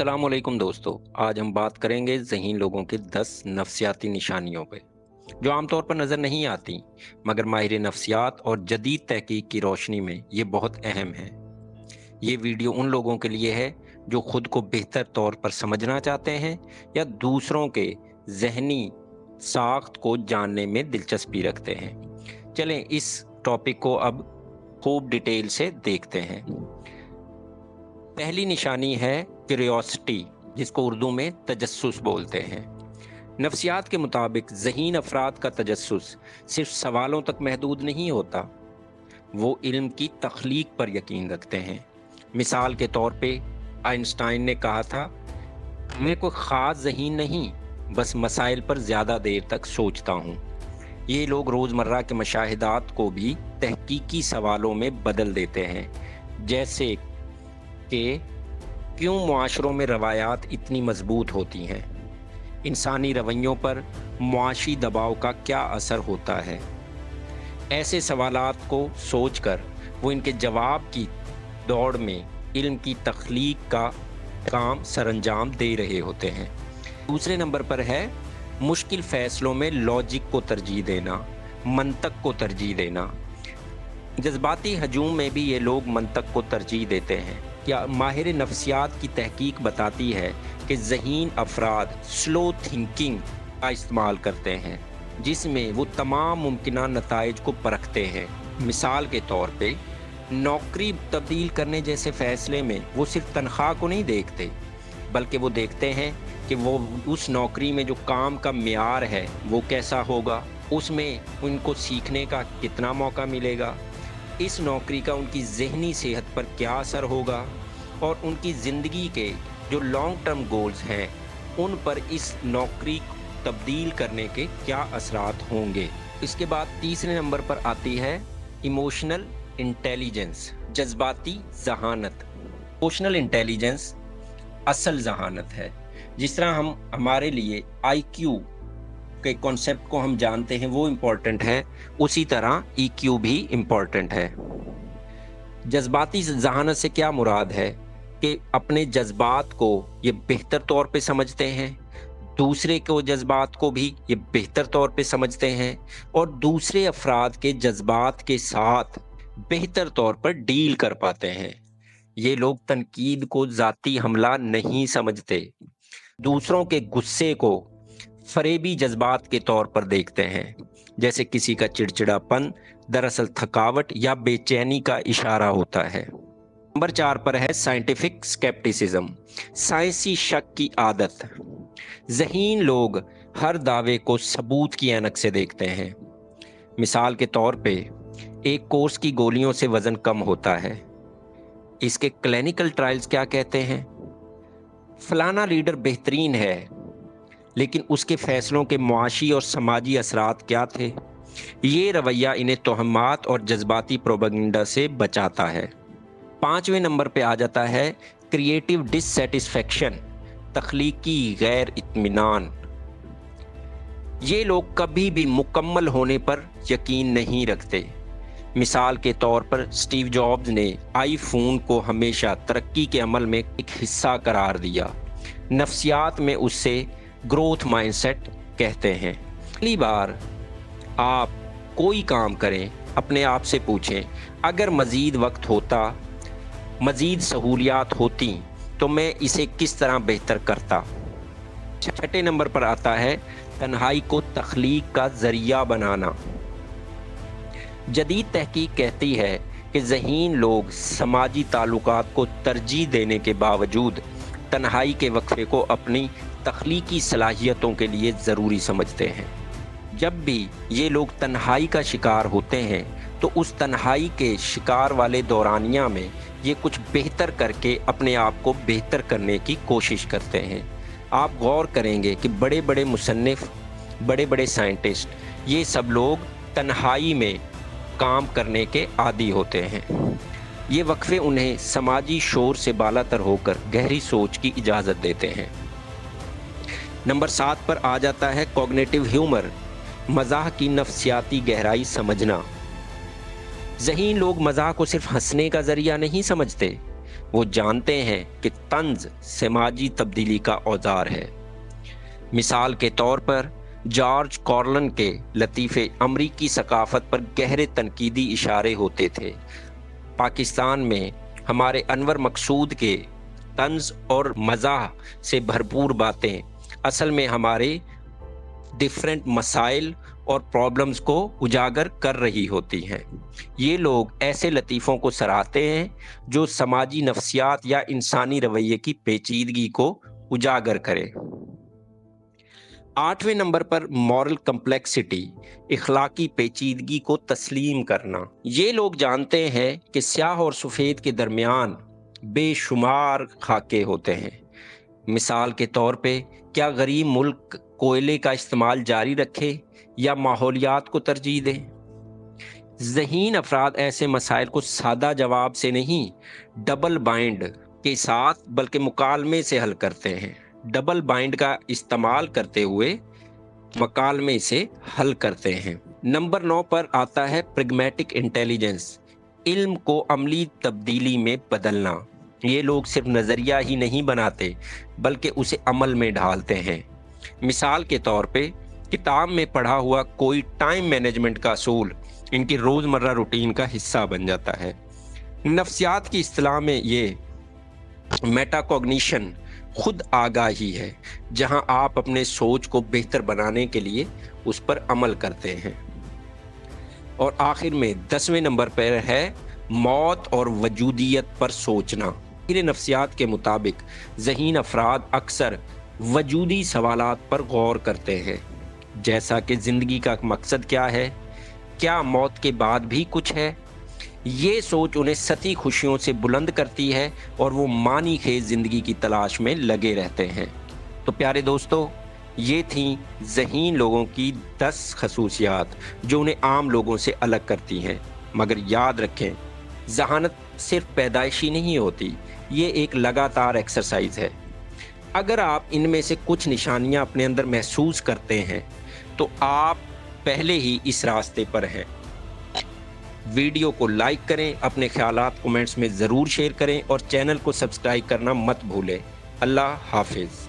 अस्सलाम वालेकुम दोस्तों। आज हम बात करेंगे ज़हीन लोगों के 10 नफ्सियाती निशानियों पे, जो आमतौर पर नज़र नहीं आती, मगर माहिर नफ्सियात और जदीद तहकीक की रोशनी में ये बहुत अहम है। ये वीडियो उन लोगों के लिए है जो खुद को बेहतर तौर पर समझना चाहते हैं या दूसरों के ज़हनी साख्त को जानने में दिलचस्पी रखते हैं। चलें इस टॉपिक को अब खूब डिटेल से देखते हैं। पहली निशानी है क्यूरियोसिटी, जिसको उर्दू में तजस्सुस बोलते हैं। नफ्सियात के मुताबिक ज़हीन अफराद का तजस्सुस सिर्फ सवालों तक महदूद नहीं होता, वो इल्म की तख्लीक पर यकीन रखते हैं। मिसाल के तौर पे आइंस्टाइन ने कहा था, मैं कोई ख़ास ज़हीन नहीं, बस मसाइल पर ज़्यादा देर तक सोचता हूँ। ये लोग रोज़मर्रा के मशाहिदात को भी तहकीकी सवालों में बदल देते हैं, जैसे कि क्यों मुआशरों में रवायात इतनी मजबूत होती हैं, इंसानी रवैयों पर मुआशी दबाव का क्या असर होता है। ऐसे सवालात को सोचकर वो इनके जवाब की दौड़ में इल्म की तख्लीक का काम सरंजाम दे रहे होते हैं। दूसरे नंबर पर है मुश्किल फ़ैसलों में लॉजिक को तरजीह देना, मंतक को तरजीह देना। जज्बाती हजूम में भी ये लोग मंतक को तरजीह देते हैं। क्या माहिर नफ्सियात की तहकीक बताती है कि ज़हीन अफराद स्लो थिंकिंग का इस्तेमाल करते हैं, जिसमें वो तमाम मुमकिना नताइज को परखते हैं। मिसाल के तौर पे नौकरी तब्दील करने जैसे फ़ैसले में वो सिर्फ तनख्वाह को नहीं देखते, बल्कि वो देखते हैं कि वो उस नौकरी में जो काम का मियार है वो कैसा होगा, उसमें उनको सीखने का कितना मौका मिलेगा, इस नौकरी का उनकी ज़हनी सेहत पर क्या असर होगा और उनकी ज़िंदगी के जो लॉन्ग टर्म गोल्स हैं उन पर इस नौकरी तब्दील करने के क्या असरात होंगे। इसके बाद तीसरे नंबर पर आती है इमोशनल इंटेलिजेंस, जज्बाती ज़हानत। इमोशनल इंटेलिजेंस असल ज़हानत है। जिस तरह हम हमारे लिए IQ के कॉन्सेप्ट को हम जानते हैं वो इम्पोर्टेंट है, उसी तरह EQ भी इम्पोर्टेंट है। जज्बाती ज़हानत से क्या मुराद है कि अपने जज्बात को ये बेहतर तौर पे समझते हैं, दूसरे को जज्बात को भी ये बेहतर तौर पे समझते हैं और दूसरे अफराद के जज्बात के साथ बेहतर तौर पर डील कर पाते हैं। ये लोग तनकीद को ज़ाती हमला नहीं समझते, दूसरों के गुस्से को फरेबी जज्बात के तौर पर देखते हैं, जैसे किसी का चिड़चिड़ापन दरअसल थकावट या बेचैनी का इशारा होता है। नंबर 4 पर है साइंटिफिक स्केप्टिसिज्म, साइंसी शक की आदत। ज़हीन लोग हर दावे को सबूत की ऐनक से देखते हैं। मिसाल के तौर पे एक कोर्स की गोलियों से वज़न कम होता है, इसके क्लिनिकल ट्रायल्स क्या कहते हैं? फलाना लीडर बेहतरीन है, लेकिन उसके फैसलों के मुआशी और समाजी असरात क्या थे? ये रवैया इन्हें तोहमात और जज्बाती प्रोपेगेंडा से बचाता है। 5वें नंबर पे आ जाता है क्रिएटिव डिससैटिस्फैक्शन, तख्लीकी गैर इत्मीनान। ये लोग कभी भी मुकम्मल होने पर यकीन नहीं रखते। मिसाल के तौर पर स्टीव जॉब्स ने आईफोन को हमेशा तरक्की के अमल में एक हिस्सा करार दिया। नफ्सियात में उससे ग्रोथ माइंडसेट कहते हैं। पहली बार आप कोई काम करें, अपने आप से पूछें, अगर मज़ीद वक्त होता, मज़ीद सहूलियात होती तो मैं इसे किस तरह बेहतर करता। 6ठे नंबर पर आता है तन्हाई को तख्लीक का ज़रिया बनाना। जदीद तहकीक कहती है कि ज़हीन लोग समाजी ताल्लुकात को तरजीह देने के बावजूद तन्हाई के वक्फे को अपनी तख्लीकी सलाहियतों के लिए ज़रूरी समझते हैं। जब भी ये लोग तन्हाई का शिकार होते हैं तो उस तन्हाई के शिकार वाले दौरानिया में ये कुछ बेहतर करके अपने आप को बेहतर करने की कोशिश करते हैं। आप गौर करेंगे कि बड़े बड़े मुसन्निफ़, बड़े बड़े साइंटिस्ट, ये सब लोग तन्हाई में काम करने के आदी होते हैं। ये वक्फे उन्हें समाजी शोर से बालातर होकर गहरी सोच की इजाज़त देते हैं। नंबर 7 पर आ जाता है कॉग्निटिव ह्यूमर, मज़ाह की नफ्सियाती गहराई समझना। ज़हीन लोग मज़ाह को सिर्फ हंसने का ज़रिया नहीं समझते, وہ جانتے ہیں کہ طنز سماجی تبدیلی کا اوزار ہے۔ مثال کے طور پر جارج کارلن کے لطیفے امریکی ثقافت پر گہرے تنقیدی اشارے ہوتے تھے۔ پاکستان میں ہمارے انور مقصود کے طنز اور مزاح سے بھرپور باتیں اصل میں ہمارے ڈیفرنٹ مسائل اور پرابلمز کو اجاگر کر رہی ہوتی ہیں۔ یہ لوگ ایسے لطیفوں کو سراہتے ہیں جو سماجی نفسیات یا انسانی رویے کی پیچیدگی کو اجاگر کرے۔ 8ویں نمبر پر مورل کمپلیکسٹی، اخلاقی پیچیدگی کو تسلیم کرنا۔ یہ لوگ جانتے ہیں کہ سیاہ اور سفید کے درمیان بے شمار خاکے ہوتے ہیں۔ مثال کے طور پہ کیا غریب ملک کوئلے کا استعمال جاری رکھے یا ماحولیات کو ترجیح دے؟ ذہین افراد ایسے مسائل کو سادہ جواب سے نہیں، ڈبل بائنڈ کے ساتھ بلکہ مکالمے سے حل کرتے ہیں۔ ڈبل بائنڈ کا استعمال کرتے ہوئے مکالمے سے حل کرتے ہیں۔ نمبر 9 پر آتا ہے پریگمیٹک انٹیلیجنس، علم کو عملی تبدیلی میں بدلنا۔ یہ لوگ صرف نظریہ ہی نہیں بناتے بلکہ اسے عمل میں ڈھالتے ہیں۔ مثال کے طور پہ کتاب میں پڑھا ہوا کوئی ٹائم مینجمنٹ کا اصول ان کی روزمرہ روٹین کا حصہ بن جاتا ہے۔ نفسیات کی اصطلاح میں یہ میٹا کوگنیشن خود آگاہی ہے، جہاں آپ اپنے سوچ کو بہتر بنانے کے لیے اس پر عمل کرتے ہیں۔ اور آخر میں 10ویں نمبر پر ہے موت اور وجودیت پر سوچنا۔ ماہر نفسیات کے مطابق ذہین افراد اکثر وجودی سوالات پر غور کرتے ہیں، جیسا کہ زندگی کا مقصد کیا ہے، کیا موت کے بعد بھی کچھ ہے۔ یہ سوچ انہیں سطحی خوشیوں سے بلند کرتی ہے اور وہ معنی خیز زندگی کی تلاش میں لگے رہتے ہیں۔ تو پیارے دوستو، یہ تھیں ذہین لوگوں کی 10 خصوصیات جو انہیں عام لوگوں سے الگ کرتی ہیں۔ مگر یاد رکھیں، ذہانت صرف پیدائشی نہیں ہوتی، یہ ایک لگاتار ایکسرسائز ہے۔ اگر آپ ان میں سے کچھ نشانیاں اپنے اندر محسوس کرتے ہیں تو آپ پہلے ہی اس راستے پر ہیں۔ ویڈیو کو لائک کریں، اپنے خیالات کومنٹس میں ضرور شیئر کریں اور چینل کو سبسکرائب کرنا مت بھولیں۔ اللہ حافظ۔